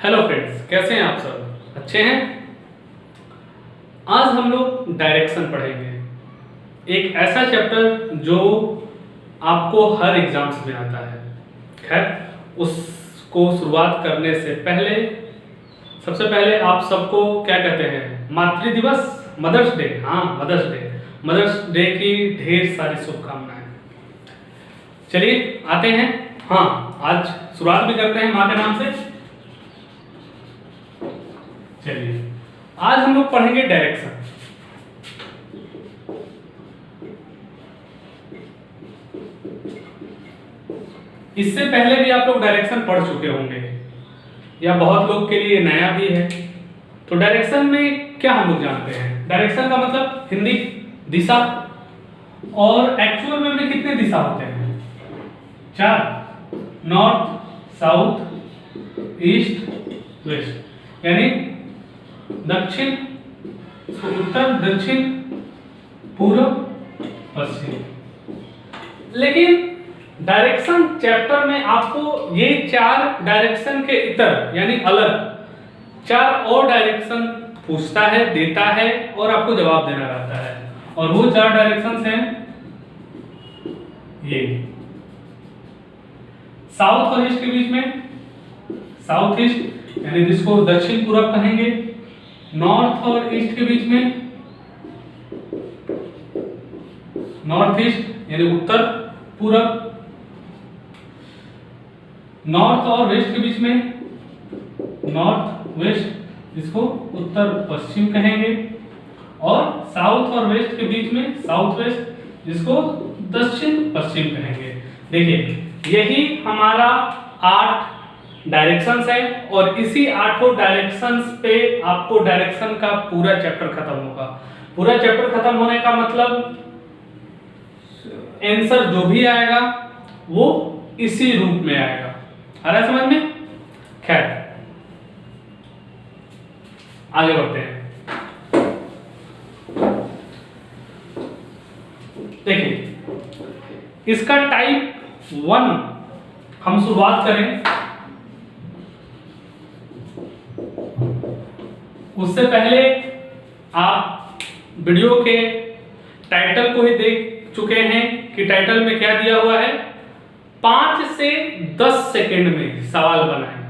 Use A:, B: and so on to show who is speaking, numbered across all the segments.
A: Hello friends, कैसे हैं आप सब? अच्छे हैं? आज हम लोग डायरेक्शन पढ़ेंगे, एक ऐसा चैप्टर जो आपको हर एग्जाम्स में आता है। खैर, उसको शुरुआत करने से पहले सबसे पहले आप सबको क्या कहते हैं, मातृ दिवस, मदर्स डे। हाँ, मदर्स डे की ढेर सारी शुभकामनाएं। चलिए आते हैं। हाँ, आज शुरुआत भी करते हैं माँ के नाम से। चलिए, आज हम लोग पढ़ेंगे डायरेक्शन। इससे पहले भी आप लोग डायरेक्शन पढ़ चुके होंगे या बहुत लोग के लिए नया भी है। तो डायरेक्शन में क्या हम लोग जानते हैं? डायरेक्शन का मतलब हिंदी दिशा, और एक्चुअल में कितने दिशा होते हैं? 4, नॉर्थ, साउथ, ईस्ट, वेस्ट, यानी दक्षिण, उत्तर, दक्षिण, पूर्व, पश्चिम। लेकिन डायरेक्शन चैप्टर में आपको ये 4 डायरेक्शन के इतर यानी अलग 4 और डायरेक्शन पूछता है, देता है और आपको जवाब देना रहता है। और वो 4 डायरेक्शंस हैं ये साउथ और ईस्ट के बीच में, साउथ ईस्ट यानी जिसको दक्षिण पूरब कहेंगे, नॉर्थ और ईस्ट के बीच में नॉर्थ ईस्ट यानी उत्तर पूरब, नॉर्थ और वेस्ट के बीच में नॉर्थ वेस्ट जिसको उत्तर पश्चिम कहेंगे, और साउथ और वेस्ट के बीच में साउथ वेस्ट जिसको दक्षिण पश्चिम कहेंगे। देखिए, यही हमारा 8 डायरेक्शंस है और इसी 8 डायरेक्शंस पे आपको डायरेक्शन का पूरा चैप्टर खत्म होगा। पूरा चैप्टर खत्म होने का मतलब आंसर जो भी आएगा वो इसी रूप में आएगा। आ रहा है समझ में? खैर, आगे बढ़ते हैं। देखिए, इसका टाइप 1 हम शुरुआत करें उससे पहले आप वीडियो के टाइटल को ही देख चुके हैं कि टाइटल में क्या दिया हुआ है, 5 से 10 सेकंड में सवाल बनाएं।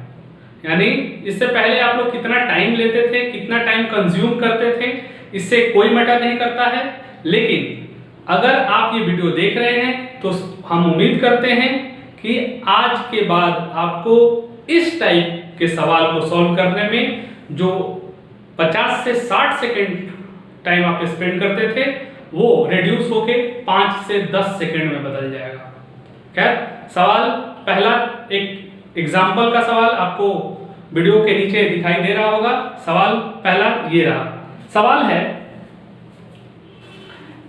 A: यानी इससे पहले आप लोग कितना टाइम लेते थे, कितना टाइम कंज्यूम करते थे, इससे कोई मैटर नहीं करता है। लेकिन अगर आप ये वीडियो देख रहे हैं तो हम उम्मीद करते हैं कि आज के बाद आपको इस टाइप के सवाल को सॉल्व करने में जो 50 से 60 सेकंड टाइम आप स्पेंड करते थे वो रिड्यूस होके 5 से 10 सेकंड में बदल जाएगा। खैर, सवाल पहला, एक एग्जाम्पल का सवाल आपको वीडियो के नीचे दिखाई दे रहा होगा। सवाल पहला ये रहा। सवाल है,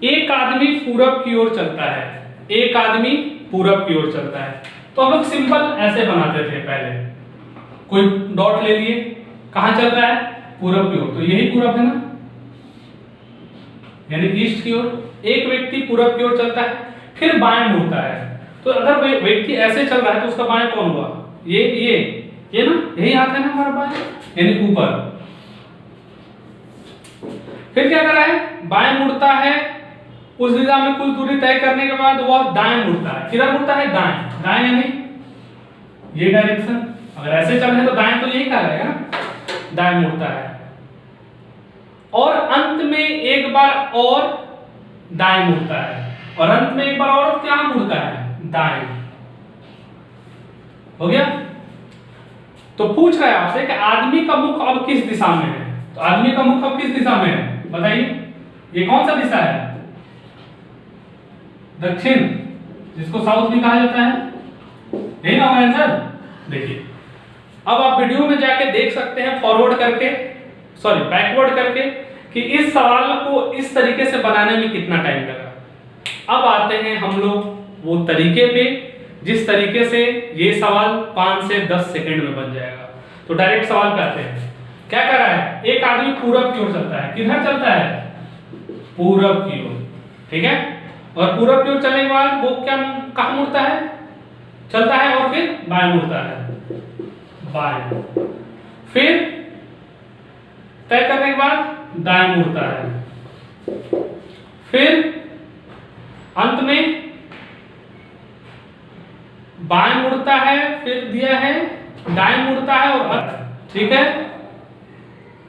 A: एक आदमी पूरब की ओर चलता है। एक आदमी पूरब की ओर चलता है। तो हम लोग सिंपल ऐसे बनाते थे पहले, कोई डॉट ले लिए, कहां चल रहा है? पूरब की ओर। तो यही पूरब है ना, यानी ईस्ट की ओर। एक व्यक्ति पूरब की ओर चलता है, फिर बाएं मुड़ता है। तो अगर व्यक्ति ऐसे चल रहा है तो उसका बाएं कौन हुआ? ये ना, यही हाथ है ना हमारा बाएं, यानी ऊपर। फिर क्या कर रहा है? बाएं मुड़ता है, उस दिशा में कुछ दूरी तय करने के बाद वह दाएं मुड़ता है। किधर मुड़ता है? दाएं। दाएं यानी ये डायरेक्शन। अगर ऐसे चल रहे तो दाएं तो यही कहलाएगा ना, दाएं मुड़ता है। और अंत में एक बार और दाएं मुड़ता है, और अंत में एक बार और क्या मुड़ता है? दाएं। हो गया? तो पूछ रहा है आपसे कि आदमी का मुख अब किस दिशा में है। तो आदमी का मुख अब किस दिशा में है बताइए? ये कौन सा दिशा है? दक्षिण, जिसको साउथ भी कहा जाता है। यही ना हमारा आंसर? देखिए, अब आप वीडियो में जाके देख सकते हैं फॉरवर्ड करके, सॉरी बैकवर्ड करके, कि इस सवाल को इस तरीके से बनाने में कितना टाइम लगा। अब आते हैं हम लोग वो तरीके पे जिस तरीके से ये सवाल 5 से 10 सेकंड में बन जाएगा। तो डायरेक्ट सवाल पे आते हैं। क्या कर रहा है? एक आदमी पूरब की ओर चलता है। किधर चलता है? पूरब की ओर। ठीक है? और पूरब की ओर चलने के बाद वो क्या कहां मुड़ता है? चलता है और फिर बाएं मुड़ता है, बाएं। फिर तय करने के बाद दाएं मुड़ता है, फिर अंत में बाएं मुड़ता है, फिर दिया है दाएं मुड़ता है और ठीक है,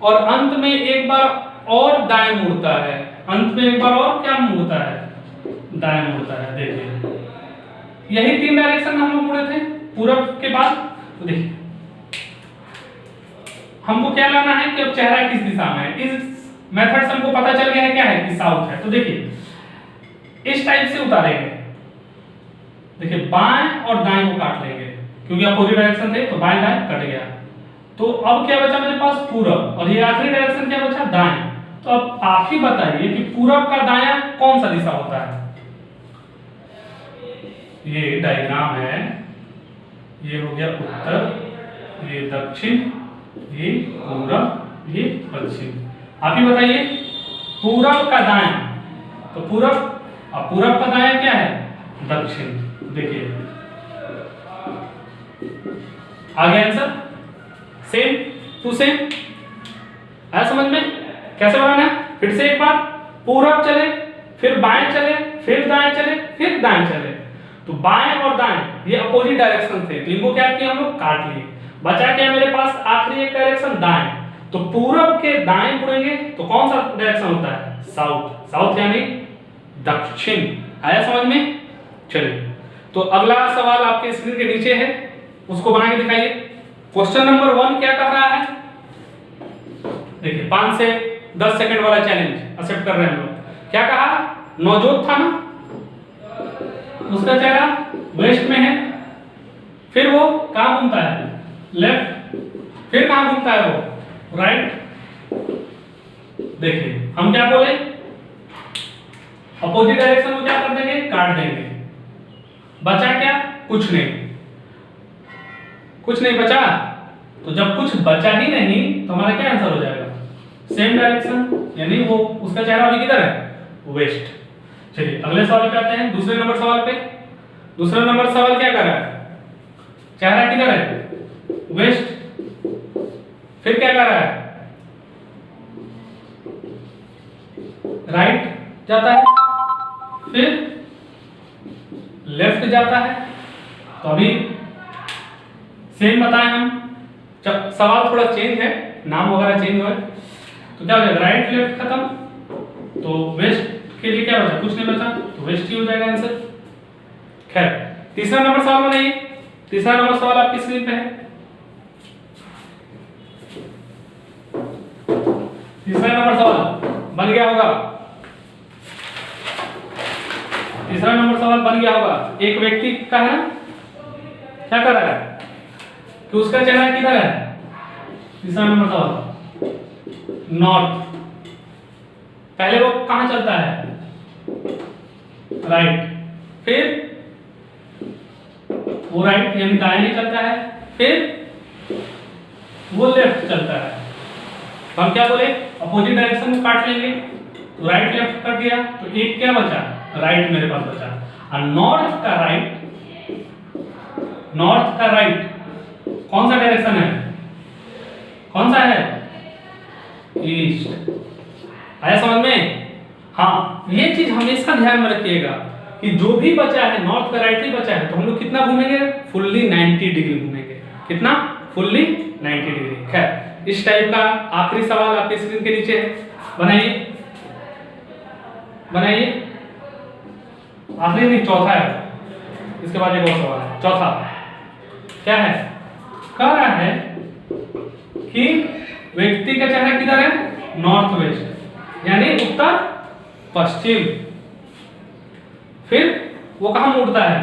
A: और अंत में एक बार और दाएं मुड़ता है, अंत में एक बार और क्या मुड़ता है, दाएं मुड़ता है। देखिए यही 3 डायरेक्शन हम लोग मुड़े थे पूरब के बाद। तो देखिए हमको क्या लाना है कि अब चेहरा किस दिशा में है। इस मेथड से हमको पता चल गया है क्या है कि साउथ है। तो देखिए इस टाइप से उतारेंगे, देखिए बाएं और दाएं को काट लेंगे क्योंकि अपोजिट डायरेक्शन थे तो बाएं दाएं कट गया। तो अब क्या बचा मेरे पास पूरब, और ये आखिरी डायरेक्शन क्या बचा दाएं। तो अब आप ही बताइए कि पूरब का दायां कौन सा दिशा होता है। ये डायग्राम है, ये हो गया उत्तर, ये दक्षिण, ये पूरब, ये पश्चिम। आप ही बताइए पूरब का दायां, तो पूरब, अब पूरब का दायां क्या है दक्षिण। देखिए आ गया आंसर, सेम टू सेम। आया समझ में कैसे बनाना है। फिर से एक बार, पूरब चले, फिर बाएं चले, फिर दाएं चले, फिर दाएं चले। तो बाएं और दाएं ये अपोजिट डायरेक्शन थे, तो इनको क्या किया हम लोग काट लिए। बचा क्या मेरे पास आखिरी एक डायरेक्शन दाएं। तो पूरब के दाएं मुड़ेंगे तो कौन सा डायरेक्शन होता है साउथ, साउथ यानी दक्षिण। आया समझ में। चलिए तो अगला सवाल आपके स्क्रीन के नीचे है, उसको बना के दिखाइए। क्वेश्चन नंबर 1 क्या कह रहा है, देखिए 5 से 10 सेकंड वाला चैलेंज एक्सेप्ट कर रहे हैं हम लोग। क्या कहा, नवजोत था ना, उसका चेहरा वेस्ट में है, फिर वो कहां घूमता है लेफ्ट, फिर कहां घूमता है वो राइट। देखिए हम क्या बोले, अपोजिट डायरेक्शन में क्या कर देंगे काट देंगे। बचा क्या, कुछ नहीं, कुछ नहीं बचा। तो जब कुछ बचा ही नहीं तो हमारा क्या आंसर हो जाएगा सेम डायरेक्शन, यानी वो उसका चेहरा अभी किधर है वेस्ट। चलिए अगले सवाल पे आते हैं, दूसरे नंबर सवाल पे। दूसरा नंबर सवाल क्या कर रहा है, चेहरा किधर है वेस्ट, फिर क्या कर रहा है राइट जाता है, फिर लेफ्ट जाता है। तो अभी सेम बताएं हम, सवाल थोड़ा चेंज है, नाम वगैरह चेंज हुआ है। तो क्या हो जाएगा राइट लेफ्ट खत्म, तो वेस्ट के लिए क्या बचा, कुछ नहीं बचा, तो वेस्ट ही हो जाएगा आंसर। खैर तीसरा नंबर सवाल बनाइए। तीसरा नंबर सवाल आपकी स्क्रीन पे है। तीसरा नंबर सवाल बन गया होगा, तीसरा नंबर सवाल बन गया होगा। एक व्यक्ति का है, क्या कर रहा है कि उसका चेहरा किधर है, तीसरा नंबर सवाल नॉर्थ। पहले वो कहां चलता है राइट, फिर वो राइट यानी दाएं नहीं चलता है, फिर वो लेफ्ट चलता है। तो हम क्या बोले अपोजिट डायरेक्शन को काट लेंगे, तो राइट लेफ्ट कट गया, तो एक क्या बचा राइट मेरे पास बचा। और नॉर्थ का राइट, नॉर्थ का राइट कौन सा डायरेक्शन है, कौन सा है ईस्ट। आया समझ में। हाँ ये चीज हमेशा ध्यान में रखिएगा कि जो भी बचा है नॉर्थ का राइट ही बचा है, तो हम लोग कितना घूमेंगे फुल्ली 90 डिग्री घूमेंगे। कितना फुल्ली 90 डिग्री। खैर इस टाइप का आखिरी सवाल आपके स्क्रीन के नीचे है, बनाइए बनाइए। आखिरी नहीं चौथा है, इसके बाद एक और सवाल है। चौथा क्या है, कह रहा है कि व्यक्ति का चेहरा किधर है नॉर्थ वेस्ट यानी उत्तर पश्चिम, फिर वो कहां मुड़ता है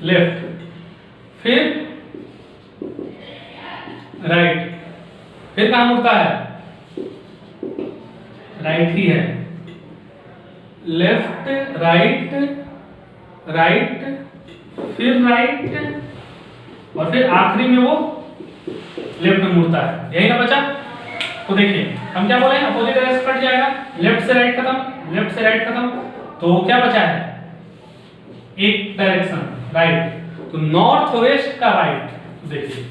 A: लेफ्ट, फिर राइट, फिर कहां मुड़ता है राइट ही है, लेफ्ट राइट राइट फिर राइट, और फिर आखिरी में वो लेफ्ट में मुड़ता है। यही ना बचा। तो देखिए हम क्या बोले अपोजिट डायरेक्शन कट जाएगा, लेफ्ट से राइट खत्म, लेफ्ट से राइट खत्म, तो क्या बचा है एक डायरेक्शन राइट, तो नॉर्थ वेस्ट का राइट। देखिए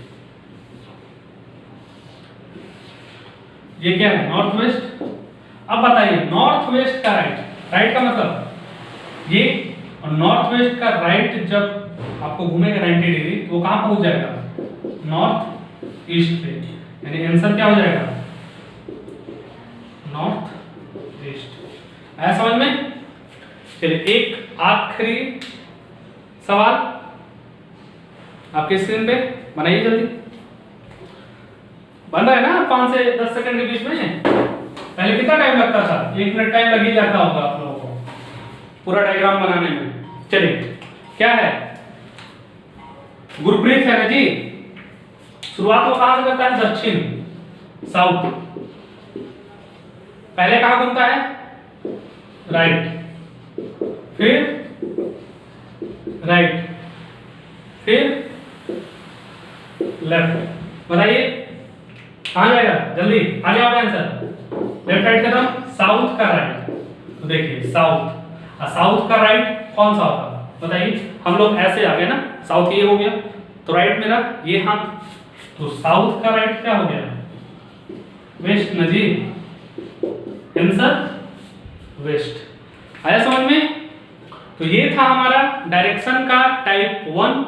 A: ये क्या है, नॉर्थ वेस्ट। अब बताइए नॉर्थ वेस्ट का राइट, राइट का मतलब ये, और नॉर्थ वेस्ट का राइट जब आपको घूमेगा 90 डिग्री तो वो कहां पहुंच जाएगा, नॉर्थ ईस्ट पे, यानी आंसर क्या हो जाएगा, नॉर्थ ईस्ट। आया समझ में? चलिए एक आखिरी सवाल आपके स्क्रीन पे बनाइए जल्दी। बन रहा है ना 5 से 10 सेकंड के बीच में? पहले कितना टाइम लगता था, 1 मिनट टाइम लग ही जाता होगा आप लोगों को पूरा डायग्राम बनाने में। चलिए क्या है, गुरप्रीत है ना जी, शुरुआत वो कहां से करता है, दक्षिण, साउथ। पहले कहां घूमता है, राइट, फिर राइट, फिर लेफ्ट। बताइए कहां जाएगा, जल्दी आगे आओगे आंसर। लेफ्ट राइट का नाम, साउथ का राइट। तो देखिए साउथ, साउथ का राइट कौन सा होगा बताइए। हम लोग ऐसे आ गए ना, साउथ ये हो गया तो राइट मेरा ये हाथ, तो साउथ का राइट क्या हो गया, वेस्ट ना जी, आंसर वेस्ट। आया समझ में? तो ये था हमारा डायरेक्शन का टाइप 1,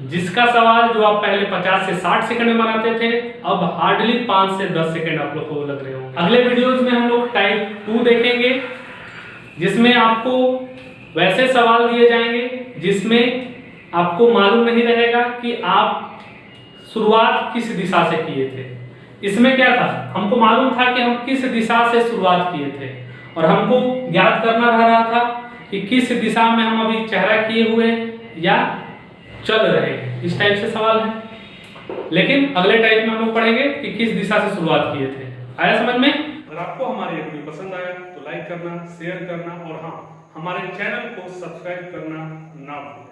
A: जिसका सवाल जो आप पहले 50 से 60 सेकंड में बनाते थे, अब हार्डली 5 से 10 सेकंड आप लोग को लग रहे होंगे। अगले वीडियोस में हम लोग टाइप 2 देखेंगे, जिसमें आपको वैसे सवाल दिए जाएंगे जिसमें आपको मालूम नहीं रहेगा कि आप शुरुआत किस दिशा से किए थे। इसमें क्या था, हमको मालूम था कि हम किस दिशा से शुरुआत किए थे, और हमको ज्ञात करना रह रहा था कि किस दिशा में हम अभी चेहरा किए हुए या चल रहे हैं। इस टाइप से सवाल है, लेकिन अगले टाइप में हम लोग पढ़ेंगे कि किस दिशा से शुरुआत किए थे। आया समझ में? अगर आपको हमारी वीडियो पसंद आया तो लाइक करना, शेयर करना, और हाँ, हमारे चैनल को सब्सक्राइब करना ना भूलें।